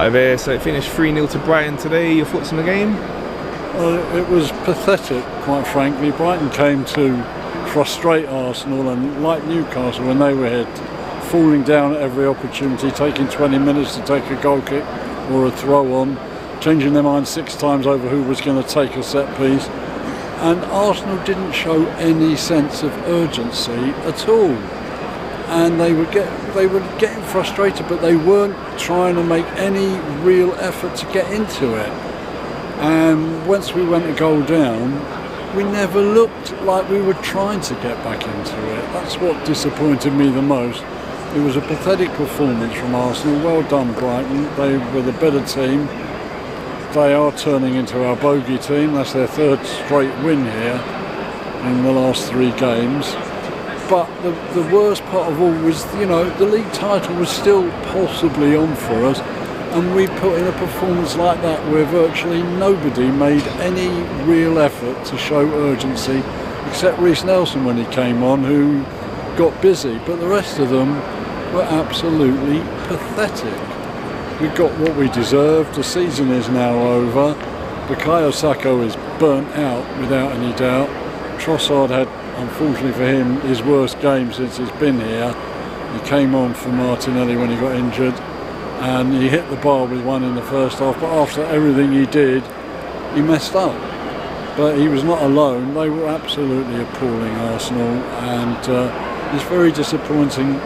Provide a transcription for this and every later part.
Hi there, so it finished 3-0 to Brighton today. Your thoughts on the game? Well, it was pathetic, quite frankly. Brighton came to frustrate Arsenal, and like Newcastle when they were hit, falling down at every opportunity, taking 20 minutes to take a goal kick or a throw on, changing their mind 6 times over who was going to take a set piece. And Arsenal didn't show any sense of urgency at all. And they were getting frustrated, but they weren't trying to make any real effort to get into it. And once we went a goal down, we never looked like we were trying to get back into it. That's what disappointed me the most. It was a pathetic performance from Arsenal. Well done, Brighton. They were the better team. They are turning into our bogey team. That's their 3rd straight win here in the last 3 games. But the worst part of all was, the league title was still possibly on for us, and we put in a performance like that where virtually nobody made any real effort to show urgency, except Reece Nelson when he came on, who got busy. But the rest of them were absolutely pathetic. We got what we deserved. The season is now over. Bukayo Saka is burnt out without any doubt. Trossard had, unfortunately for him, his worst game since he's been here. He came on for Martinelli when he got injured, and he hit the bar with one in the first half, but after everything he did, he messed up. But he was not alone. They were absolutely appalling, Arsenal, and it's very disappointing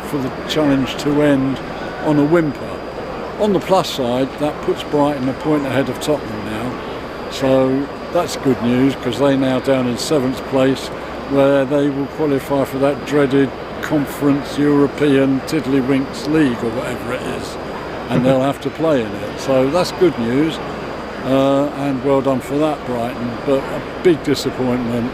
for the challenge to end on a whimper. On the plus side, that puts Brighton a point ahead of Tottenham now, so that's good news, because they're now down in 7th place, where they will qualify for that dreaded Conference European Tiddlywinks League or whatever it is, and they'll have to play in it. So that's good news, and well done for that, Brighton. But a big disappointment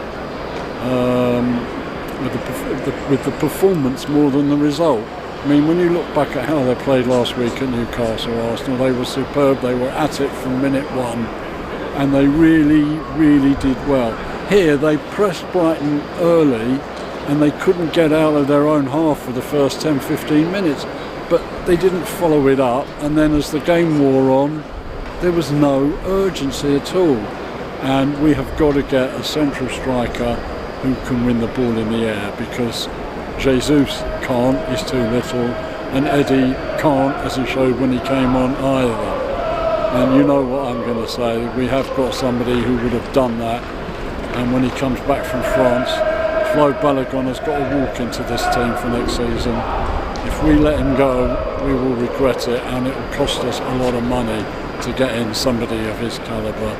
with the performance more than the result. I mean, when you look back at how they played last week at Newcastle, Arsenal, they were superb. They were at it from minute 1, and they really, really did well. Here, they pressed Brighton early, and they couldn't get out of their own half for the first 10-15 minutes, but they didn't follow it up, and then as the game wore on, there was no urgency at all. And we have got to get a central striker who can win the ball in the air, because Jesus can't, he's too little, and Eddie can't, as he showed when he came on, either. And you know what I'm going to say, we have got somebody who would have done that, and when he comes back from France, Folarin Balogun has got to walk into this team for next season. If we let him go, we will regret it, and it will cost us a lot of money to get in somebody of his calibre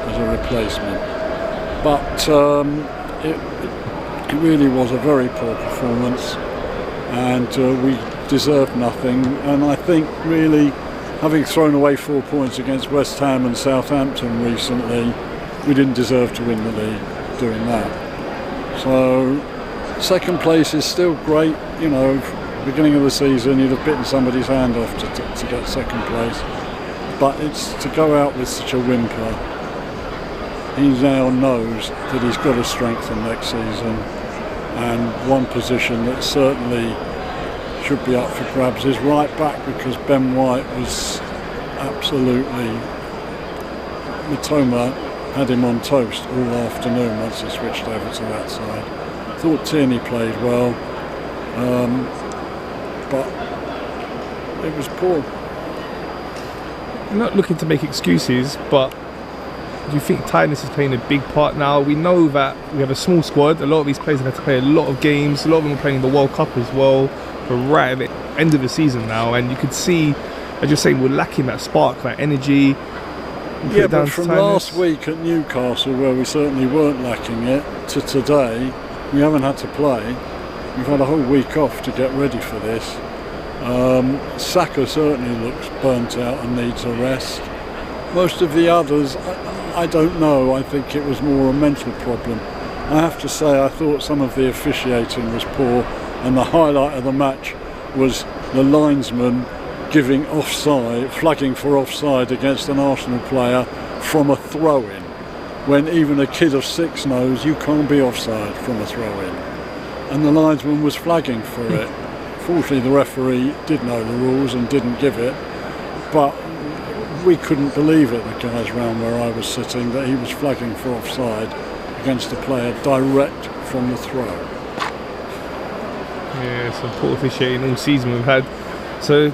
as a replacement. But it really was a very poor performance, and we deserved nothing. And I think really, having thrown away 4 points against West Ham and Southampton recently, we didn't deserve to win the league doing that. So 2nd place is still great. Beginning of the season you'd have bitten somebody's hand off to get 2nd place, but it's to go out with such a whimper. He now knows that he's got to strengthen next season, and one position that certainly should be up for grabs is right back, because Ben White was absolutely, Matoma had him on toast all afternoon once he switched over to that side. I thought Tierney played well, but it was poor. I'm not looking to make excuses, but do you think tiredness is playing a big part now? We know that we have a small squad. A lot of these players have had to play a lot of games. A lot of them are playing the World Cup as well. We're right at the end of the season now, and you could see, as you're saying, we're lacking that spark, that energy. Yeah, but from last week at Newcastle, where we certainly weren't lacking it, to today, we haven't had to play. We've had a whole week off to get ready for this. Saka certainly looks burnt out and needs a rest. Most of the others, I don't know. I think it was more a mental problem. I have to say, I thought some of the officiating was poor, and the highlight of the match was the linesman giving offside, flagging for offside against an Arsenal player from a throw-in, when even a kid of 6 knows you can't be offside from a throw-in. And the linesman was flagging for it. Fortunately, the referee did know the rules and didn't give it. but we couldn't believe it, the guys round where I was sitting, that he was flagging for offside against a player direct from the throw. Yeah, some poor officiating all season we've had. So,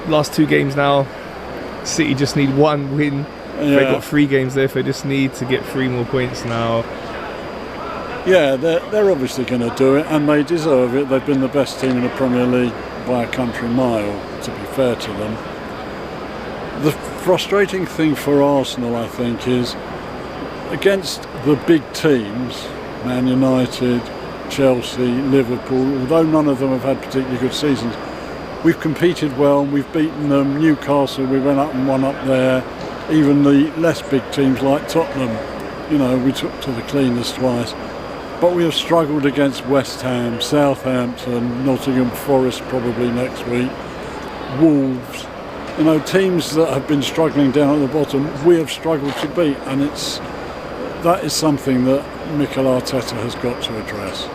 last 2 games now, City just need 1 win. Yeah. They've got 3 games there, they just need to get 3 more points now. Yeah, they're obviously going to do it, and they deserve it. They've been the best team in the Premier League by a country mile, to be fair to them. The frustrating thing for Arsenal, I think, is against the big teams, Man United, Chelsea, Liverpool, although none of them have had particularly good seasons, we've competed well, we've beaten them. Newcastle, we went up and won up there. Even the less big teams like Tottenham, you know, we took to the cleaners twice. But we have struggled against West Ham, Southampton, Nottingham Forest probably next week, Wolves. You know, teams that have been struggling down at the bottom, we have struggled to beat, and that is something that Mikel Arteta has got to address.